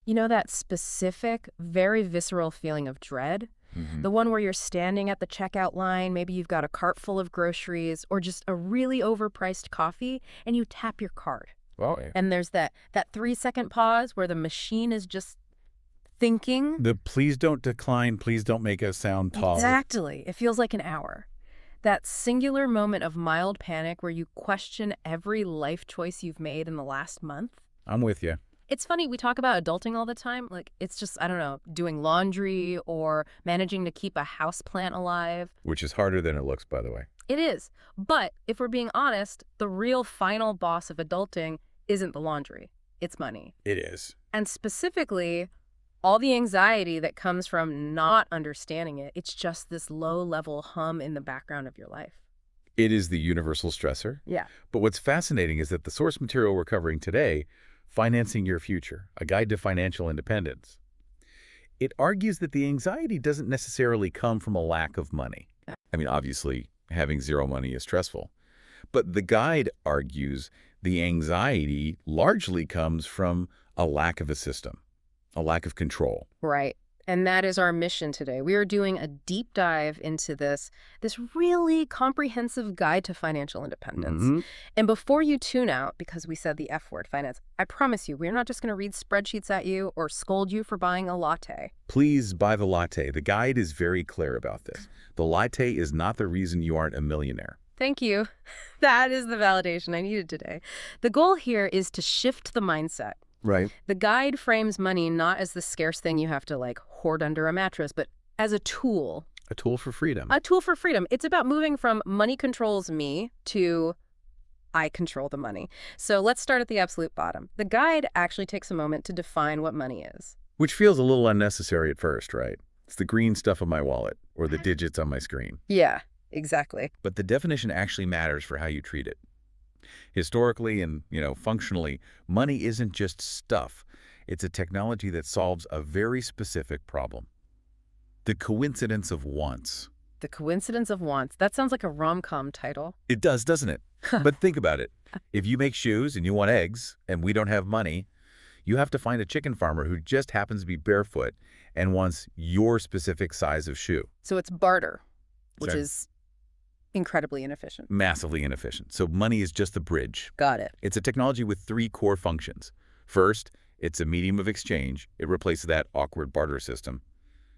You know that specific, very visceral feeling of dread? The one where you're standing at the checkout line, maybe you've got a cart full of groceries or just a really overpriced coffee, and you tap your card. Oh, yeah. And there's that 3-second pause where the machine is just thinking. The please don't decline, please don't make us sound tall. Exactly. It feels like an hour. That singular moment of mild panic where you question every life choice you've made in the last month. I'm with you. It's funny, we talk about adulting all the time. Like, it's just, I don't know, doing laundry or managing to keep a house plant alive. Which is harder than it looks, by the way. It is. But if we're being honest, the real final boss of adulting isn't the laundry. It's money. It is. And specifically, all the anxiety that comes from not understanding it. It's just this low-level hum in the background of your life. It is the universal stressor. Yeah. But what's fascinating is that the source material we're covering today, Financing Your Future, A Guide to Financial Independence, it argues that the anxiety doesn't necessarily come from a lack of money. I mean, obviously, having zero money is stressful. But the guide argues the anxiety largely comes from a lack of a system, a lack of control. Right. And that is our mission today. We are doing a deep dive into this really comprehensive guide to financial independence. And before you tune out, because we said the F word, finance, I promise you, we're not just going to read spreadsheets at you or scold you for buying a latte. Please buy the latte. The guide is very clear about this. The latte is not the reason you aren't a millionaire. Thank you. That is the validation I needed today. The goal here is to shift the mindset. Right. The guide frames money not as the scarce thing you have to, like, hoard under a mattress, but as a tool. A tool for freedom. A tool for freedom. It's about moving from money controls me to I control the money. So let's start at the absolute bottom. The guide actually takes a moment to define what money is. Which feels a little unnecessary at first, right? It's the green stuff on my wallet or the digits on my screen. Yeah, exactly. But the definition actually matters for how you treat it. Historically and, functionally, money isn't just stuff. It's a technology that solves a very specific problem. The coincidence of wants. The coincidence of wants. That sounds like a rom-com title. It does, doesn't it? But think about it. If you make shoes and you want eggs and we don't have money, you have to find a chicken farmer who just happens to be barefoot and wants your specific size of shoe. So it's barter, which Sorry. is incredibly inefficient. Massively inefficient. So money is just the bridge. Got it. It's a technology with 3 core functions. First, it's a medium of exchange. It replaces that awkward barter system.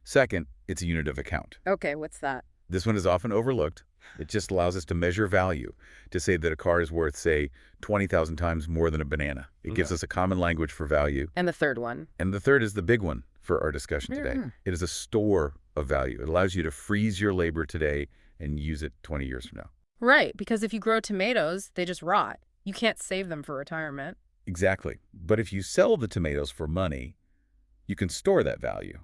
Second, it's a unit of account. Okay, what's that? This one is often overlooked. It just allows us to measure value, to say that a car is worth, say, 20,000 times more than a banana. It gives us a common language for value. And the third one? And the third is the big one for our discussion today. It is a store of value. It allows you to freeze your labor today and use it 20 years from now. Right, because if you grow tomatoes, they just rot. You can't save them for retirement. Exactly. But if you sell the tomatoes for money, you can store that value.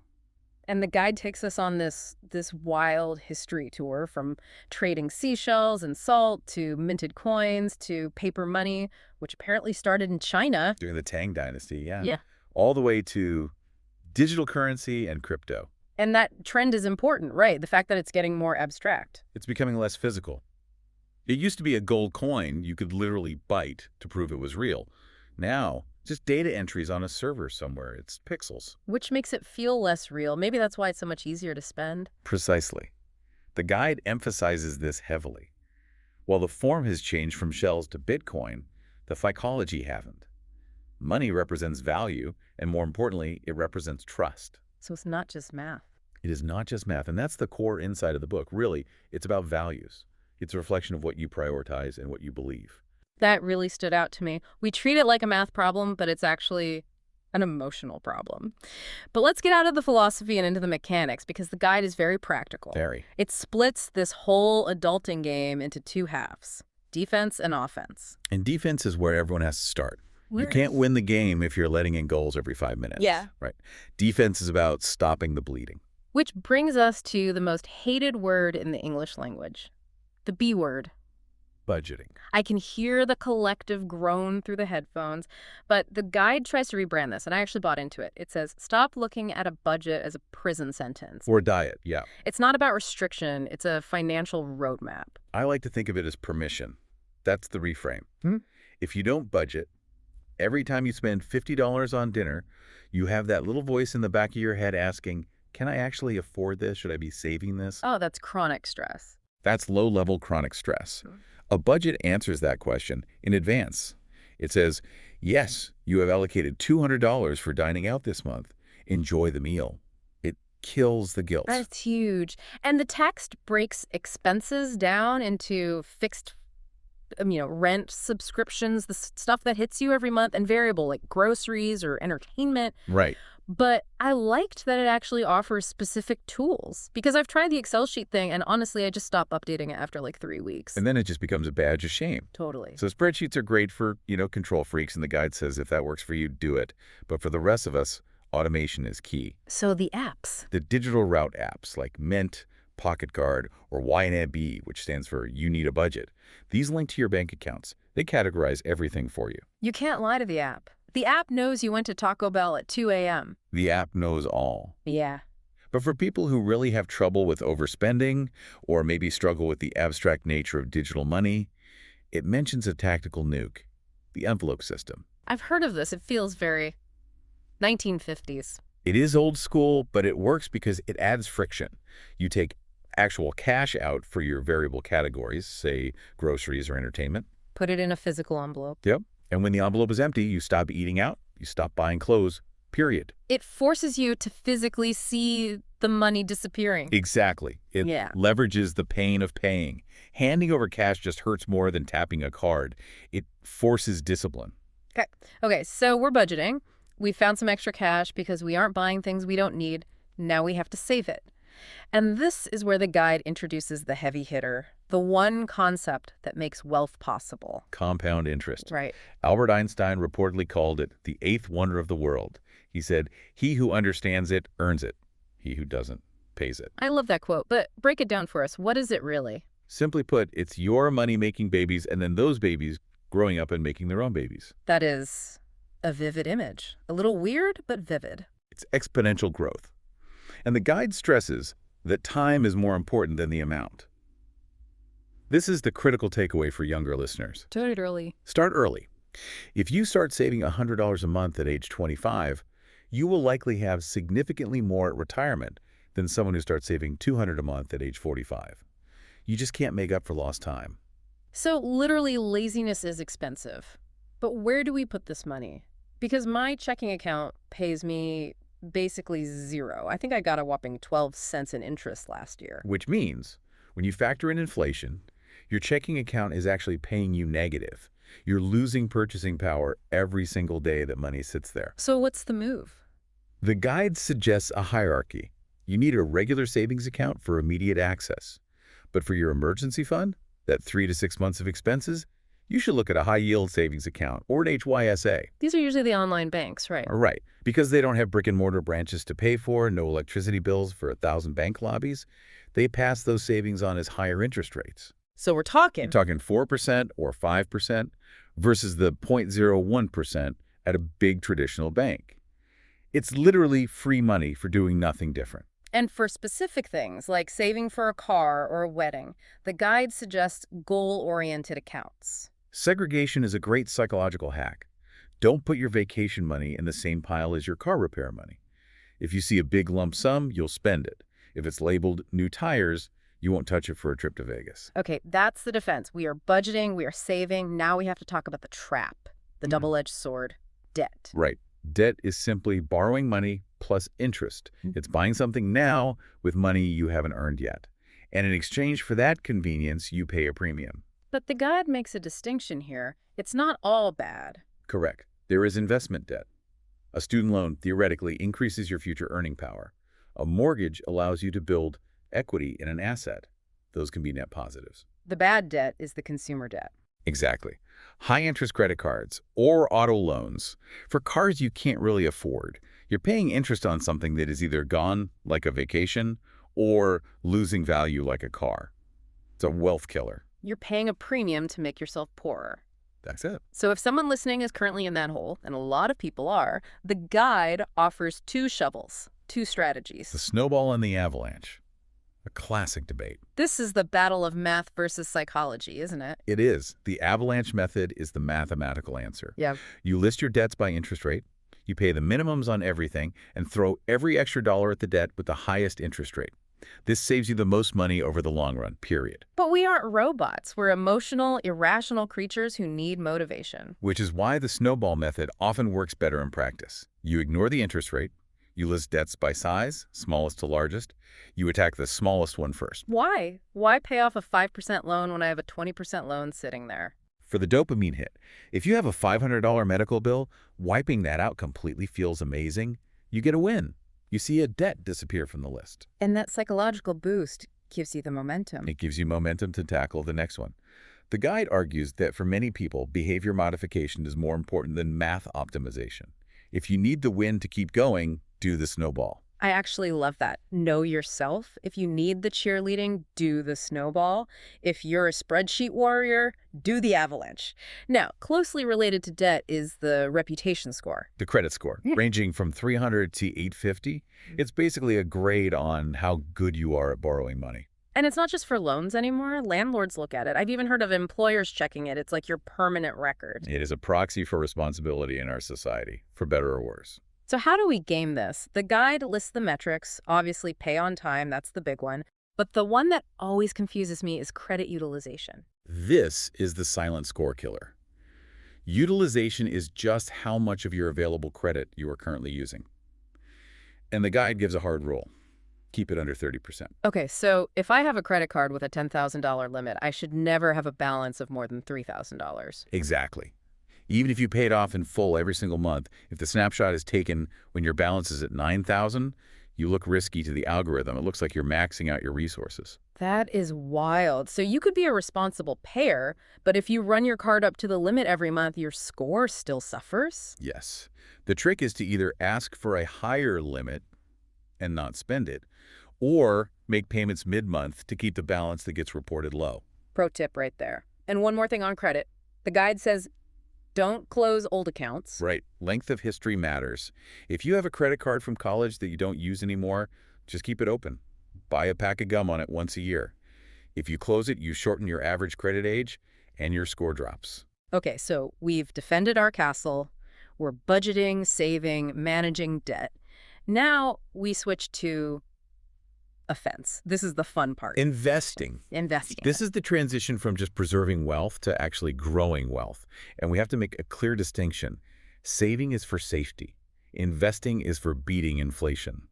And the guide takes us on this wild history tour, from trading seashells and salt to minted coins to paper money, which apparently started in China. During the Tang Dynasty, yeah. Yeah. All the way to digital currency and crypto. And that trend is important, right? The fact that it's getting more abstract. It's becoming less physical. It used to be a gold coin you could literally bite to prove it was real. Now, just data entries on a server somewhere. It's pixels. Which makes it feel less real. Maybe that's why it's so much easier to spend. Precisely. The guide emphasizes this heavily. While the form has changed from shells to Bitcoin, the psychology haven't. Money represents value, and more importantly, it represents trust. So it's not just math. It is not just math, and that's the core insight of the book. Really, it's about values. It's a reflection of what you prioritize and what you believe. That really stood out to me. We treat it like a math problem, but it's actually an emotional problem. But let's get out of the philosophy and into the mechanics, because the guide is very practical. Very. It splits this whole adulting game into 2 halves, defense and offense. And defense is where everyone has to start. Where You can't win the game if you're letting in goals every 5 minutes. Yeah. Right. Defense is about stopping the bleeding. Which brings us to the most hated word in the English language, the B word. Budgeting. I can hear the collective groan through the headphones, but the guide tries to rebrand this, and I actually bought into it. It says, stop looking at a budget as a prison sentence. Or diet, yeah. It's not about restriction. It's a financial roadmap. I like to think of it as permission. That's the reframe. If you don't budget, Every time you spend $50 on dinner, you have that little voice in the back of your head asking, can I actually afford this? Should I be saving this? Oh, that's chronic stress. That's low-level chronic stress. A budget answers that question in advance. It says, yes, you have allocated $200 for dining out this month. Enjoy the meal. It kills the guilt. That's huge. And the text breaks expenses down into fixed, rent, subscriptions, the stuff that hits you every month, and variable like groceries or entertainment. Right. But I liked that it actually offers specific tools, because I've tried the Excel sheet thing, and honestly, I just stopped updating it after like 3 weeks. And then it just becomes a badge of shame. Totally. So spreadsheets are great for, control freaks, and the guide says if that works for you, do it. But for the rest of us, automation is key. So the apps. The digital route apps like Mint, Pocket Card, or YNAB, which stands for You Need a Budget. These link to your bank accounts. They categorize everything for you. You can't lie to the app. The app knows you went to Taco Bell at 2 a.m. The app knows all. Yeah. But for people who really have trouble with overspending or maybe struggle with the abstract nature of digital money, it mentions a tactical nuke, the envelope system. I've heard of this. It feels very 1950s. It is old school, but it works because it adds friction. You take actual cash out for your variable categories, say groceries or entertainment. Put it in a physical envelope. Yep. And when the envelope is empty, you stop eating out, you stop buying clothes, period. It forces you to physically see the money disappearing. Exactly. It leverages the pain of paying. Handing over cash just hurts more than tapping a card. It forces discipline. Okay, so we're budgeting. We found some extra cash because we aren't buying things we don't need. Now we have to save it. And this is where the guide introduces the heavy hitter, the one concept that makes wealth possible. Compound interest. Right. Albert Einstein reportedly called it the eighth wonder of the world. He said, he who understands it earns it. He who doesn't pays it. I love that quote, but break it down for us. What is it really? Simply put, it's your money making babies and then those babies growing up and making their own babies. That is a vivid image. A little weird, but vivid. It's exponential growth. And the guide stresses that time is more important than the amount. This is the critical takeaway for younger listeners. Start early. Start early. If you start saving $100 a month at age 25, you will likely have significantly more at retirement than someone who starts saving $200 a month at age 45. You just can't make up for lost time. So literally, laziness is expensive. But where do we put this money? Because my checking account pays me basically zero. I think I got a whopping 12 cents in interest last year. Which means, when you factor in inflation, your checking account is actually paying you negative. You're losing purchasing power every single day that money sits there. So what's the move? The guide suggests a hierarchy. You need a regular savings account for immediate access. But for your emergency fund, that 3 to 6 months of expenses, you should look at a high-yield savings account or an HYSA. These are usually the online banks, right? Right. Because they don't have brick-and-mortar branches to pay for, no electricity bills for 1,000 bank lobbies, they pass those savings on as higher interest rates. So we're talking 4% or 5% versus the 0.01% at a big traditional bank. It's literally free money for doing nothing different. And for specific things like saving for a car or a wedding, the guide suggests goal-oriented accounts. Segregation is a great psychological hack. Don't put your vacation money in the same pile as your car repair money. If you see a big lump sum, you'll spend it. If it's labeled new tires, you won't touch it for a trip to Vegas. Okay, that's the defense. We are budgeting, we are saving. Now we have to talk about the trap, the double-edged sword, debt. Right. Debt is simply borrowing money plus interest. It's buying something now with money you haven't earned yet. And in exchange for that convenience, you pay a premium. But the guide makes a distinction here. It's not all bad. Correct. There is investment debt. A student loan theoretically increases your future earning power. A mortgage allows you to build equity in an asset. Those can be net positives. The bad debt is the consumer debt. Exactly. High-interest credit cards or auto loans for cars you can't really afford. You're paying interest on something that is either gone, like a vacation, or losing value like a car. It's a wealth killer. You're paying a premium to make yourself poorer. That's it. So if someone listening is currently in that hole, and a lot of people are, the guide offers two shovels, two strategies. The Snowball and the Avalanche. A classic debate. This is the battle of math versus psychology, isn't it? It is. The Avalanche method is the mathematical answer. Yeah. You list your debts by interest rate, you pay the minimums on everything, and throw every extra dollar at the debt with the highest interest rate. This saves you the most money over the long run, period. But we aren't robots. We're emotional, irrational creatures who need motivation. Which is why the Snowball method often works better in practice. You ignore the interest rate, you list debts by size, smallest to largest, you attack the smallest one first. Why? Why pay off a 5% loan when I have a 20% loan sitting there? For the dopamine hit, if you have a $500 medical bill, wiping that out completely feels amazing. You get a win. You see a debt disappear from the list. And that psychological boost gives you the momentum. It gives you momentum to tackle the next one. The guide argues that for many people, behavior modification is more important than math optimization. If you need the win to keep going, do the Snowball. I actually love that. Know yourself. If you need the cheerleading, do the Snowball. If you're a spreadsheet warrior, do the Avalanche. Now, closely related to debt is the reputation score. The credit score, ranging from 300 to 850, it's basically a grade on how good you are at borrowing money. And it's not just for loans anymore. Landlords look at it. I've even heard of employers checking it. It's like your permanent record. It is a proxy for responsibility in our society, for better or worse. So how do we game this? The guide lists the metrics, obviously pay on time, that's the big one. But the one that always confuses me is credit utilization. This is the silent score killer. Utilization is just how much of your available credit you are currently using. And the guide gives a hard rule. Keep it under 30%. Okay, so if I have a credit card with a $10,000 limit, I should never have a balance of more than $3,000. Exactly. Even if you pay it off in full every single month, if the snapshot is taken when your balance is at $9,000, you look risky to the algorithm. It looks like you're maxing out your resources. That is wild. So you could be a responsible payer, but if you run your card up to the limit every month, your score still suffers? Yes. The trick is to either ask for a higher limit and not spend it, or make payments mid-month to keep the balance that gets reported low. Pro tip right there. And one more thing on credit. The guide says, don't close old accounts. Right. Length of history matters. If you have a credit card from college that you don't use anymore, just keep it open. Buy a pack of gum on it once a year. If you close it, you shorten your average credit age and your score drops. Okay, so we've defended our castle. We're budgeting, saving, managing debt. Now we switch to offense. This is the fun part. Investing. Investing. This is the transition from just preserving wealth to actually growing wealth. And we have to make a clear distinction. Saving is for safety. Investing is for beating inflation.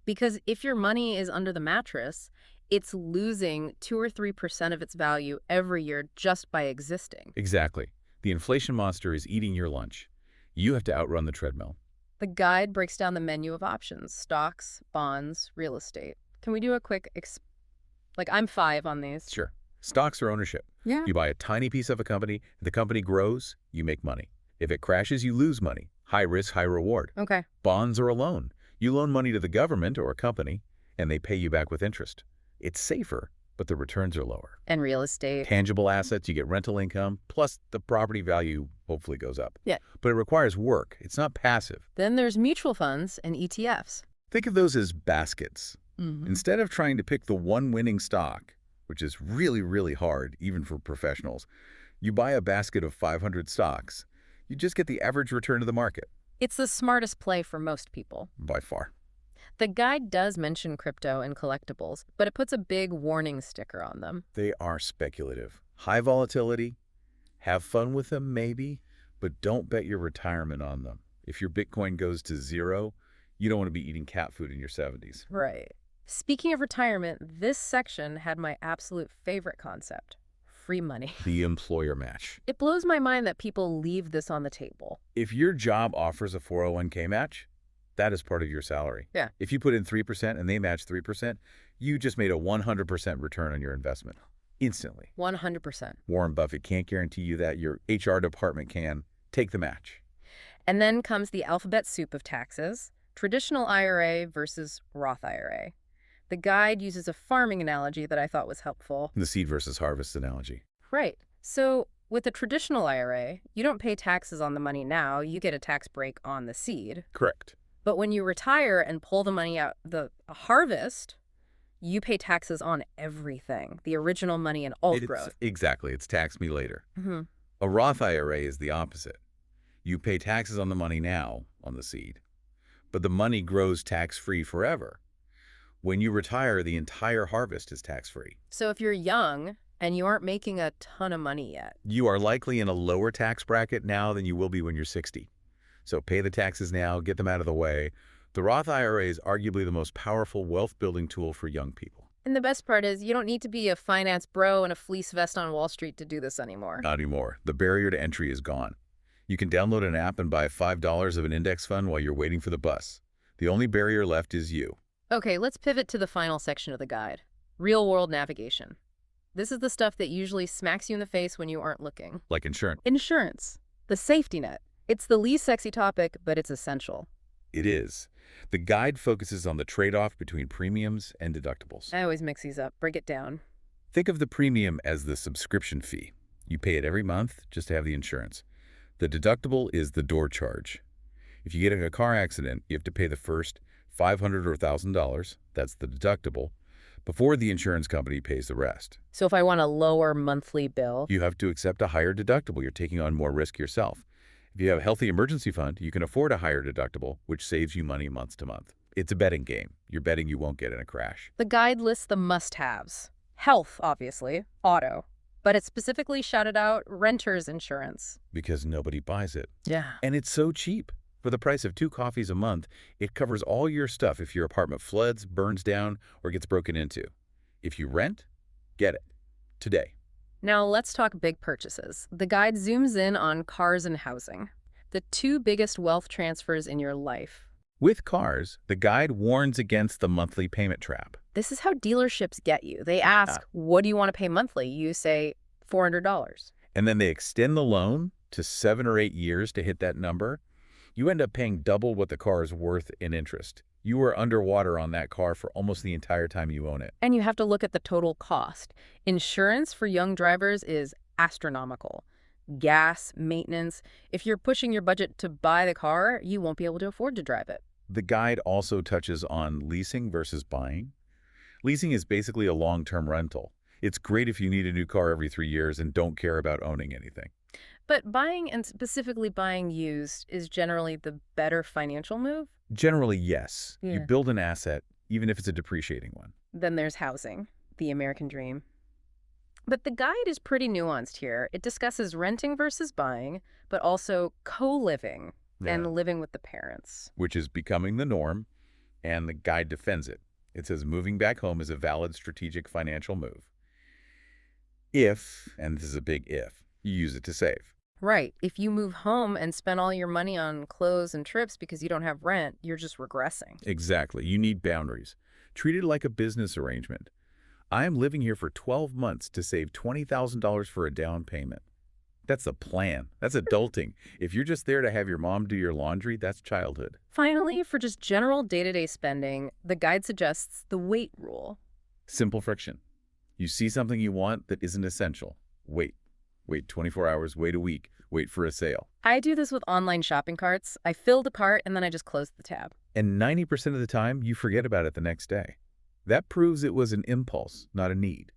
Because if your money is under the mattress, it's losing 2 or 3% of its value every year just by existing. Exactly. The inflation monster is eating your lunch. You have to outrun the treadmill. The guide breaks down the menu of options: stocks, bonds, real estate. Can we do a quick, I'm 5 on these. Sure. Stocks are ownership. Yeah. You buy a tiny piece of a company, the company grows, you make money. If it crashes, you lose money. High risk, high reward. Okay. Bonds are a loan. You loan money to the government or a company, and they pay you back with interest. It's safer, but the returns are lower. And real estate. Tangible assets, you get rental income, plus the property value hopefully goes up. Yeah. But it requires work. It's not passive. Then there's mutual funds and ETFs. Think of those as baskets. Mm-hmm. Instead of trying to pick the one winning stock, which is really, really hard, even for professionals, you buy a basket of 500 stocks. You just get the average return of the market. It's the smartest play for most people. By far. The guide does mention crypto and collectibles, but it puts a big warning sticker on them. They are speculative. High volatility. Have fun with them, maybe, but don't bet your retirement on them. If your Bitcoin goes to zero, you don't want to be eating cat food in your 70s. Right. Speaking of retirement, this section had my absolute favorite concept: free money. The employer match. It blows my mind that people leave this on the table. If your job offers a 401k match, that is part of your salary. Yeah. If you put in 3% and they match 3%, you just made a 100% return on your investment. Instantly. 100%. Warren Buffett can't guarantee you that. Your HR department can. Take the match. And then comes the alphabet soup of taxes: traditional IRA versus Roth IRA. The guide uses a farming analogy that I thought was helpful. The seed versus harvest analogy. Right. So with a traditional IRA, you don't pay taxes on the money now. You get a tax break on the seed. Correct. But when you retire and pull the money out, the harvest, You pay taxes on everything, the original money and alt growth. Exactly. It's tax me later. Hmm. A Roth IRA is the opposite. You pay taxes on the money now, on the seed, but the money grows tax-free forever. When you retire, the entire harvest is tax-free. So if you're young and you aren't making a ton of money yet, You are likely in a lower tax bracket now than you will be when you're 60. So pay the taxes now, get them out of the way. The Roth IRA is arguably the most powerful wealth-building tool for young people. and the best part is you don't need to be a finance bro and a fleece vest on Wall Street to do this anymore. Not anymore. The barrier to entry is gone. You can download an app and buy $5 of an index fund while you're waiting for the bus. The only barrier left is you. Okay, let's pivot to the final section of the guide. Real-world navigation. This is the stuff that usually smacks you in the face when you aren't looking. Like insurance. Insurance. The safety net. It's the least sexy topic, but it's essential. It is. The guide focuses on the trade-off between premiums and deductibles. I always mix these up. Break it down. Think of the premium as the subscription fee. You pay it every month just to have the insurance. The deductible is the door charge. If you get in a car accident, you have to pay the first $500 or $1,000, that's the deductible, before the insurance company pays the rest. So if I want a lower monthly bill, You have to accept a higher deductible. You're taking on more risk yourself. If you have a healthy emergency fund, you can afford a higher deductible, which saves you money month to month. It's a betting game. You're betting you won't get in a crash. the guide lists the must-haves. Health, obviously. Auto. But it specifically shouted out renter's insurance. Because nobody buys it. Yeah. And it's so cheap. For the price of 2 coffees a month, it covers all your stuff if your apartment floods, burns down, or gets broken into. If you rent, get it. Today. Now let's talk big purchases. The guide zooms in on cars and housing, the two biggest wealth transfers in your life. With cars, the guide warns against the monthly payment trap. This is how dealerships get you. They ask, what do you want to pay monthly? You say $400. And then they extend the loan to 7 or 8 years to hit that number. You end up paying double what the car is worth in interest. You are underwater on that car for almost the entire time you own it. And you have to look at the total cost. Insurance for young drivers is astronomical. Gas, maintenance. If you're pushing your budget to buy the car, you won't be able to afford to drive it. The guide also touches on leasing versus buying. Leasing is basically a long-term rental. It's great if you need a new car every 3 years and don't care about owning anything. But buying, and specifically buying used, is generally the better financial move. Generally, yes. Yeah. You build an asset, even if it's a depreciating one. Then there's housing, the American dream. But the guide is pretty nuanced here. It discusses renting versus buying, but also co-living and living with the parents. Which is becoming the norm, and the guide defends it. It says moving back home is a valid strategic financial move. If, and this is a big if, you use it to save. Right. If you move home and spend all your money on clothes and trips because you don't have rent, you're just regressing. Exactly. You need boundaries. Treat it like a business arrangement. I am living here for 12 months to save $20,000 for a down payment. That's a plan. That's adulting. If you're just there to have your mom do your laundry, that's childhood. Finally, for just general day-to-day spending, the guide suggests the wait rule. Simple friction. You see something you want that isn't essential. Wait. Wait 24 hours, wait a week, wait for a sale. I do this with online shopping carts. I fill the cart and then I just close the tab. And 90% of the time, you forget about it the next day. That proves it was an impulse, not a need.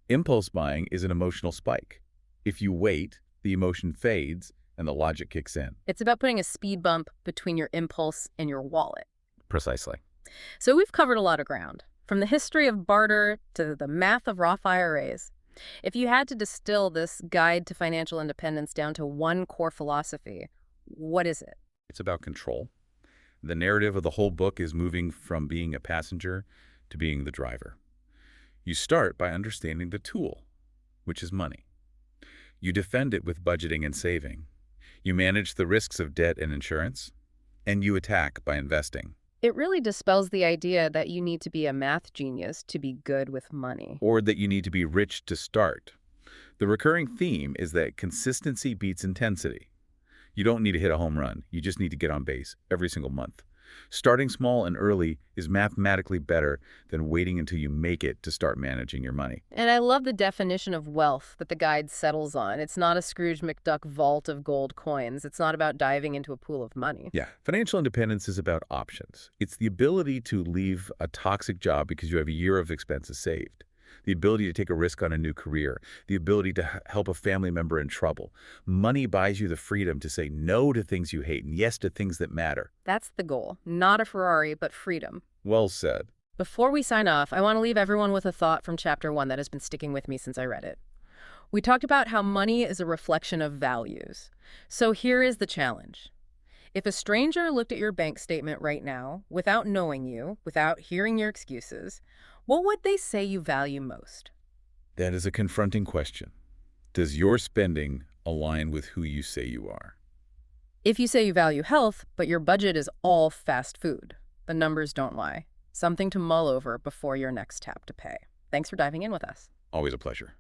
Impulse buying is an emotional spike. If you wait, the emotion fades and the logic kicks in. It's about putting a speed bump between your impulse and your wallet. Precisely. So we've covered a lot of ground, from the history of barter to the math of Roth IRAs. If you had to distill this guide to financial independence down to one core philosophy, what is it? It's about control. The narrative of the whole book is moving from being a passenger to being the driver. You start by understanding the tool, which is money. You defend it with budgeting and saving. You manage the risks of debt and insurance, and you attack by investing. It really dispels the idea that you need to be a math genius to be good with money. Or that you need to be rich to start. The recurring theme is that consistency beats intensity. You don't need to hit a home run. You just need to get on base every single month. Starting small and early is mathematically better than waiting until you make it to start managing your money. And I love the definition of wealth that the guide settles on. It's not a Scrooge McDuck vault of gold coins. It's not about diving into a pool of money. Yeah, financial independence is about options. It's the ability to leave a toxic job because you have a year of expenses saved, the ability to take a risk on a new career, the ability to help a family member in trouble. Money buys you the freedom to say no to things you hate and yes to things that matter. That's the goal. Not a Ferrari, but freedom. Well said. Before we sign off, I want to leave everyone with a thought from Chapter 1 that has been sticking with me since I read it. We talked about how money is a reflection of values. So here is the challenge. If a stranger looked at your bank statement right now, without knowing you, without hearing your excuses, what would they say you value most? That is a confronting question. Does your spending align with who you say you are? If you say you value health, but your budget is all fast food, the numbers don't lie. Something to mull over before your next tap to pay. Thanks for diving in with us. Always a pleasure.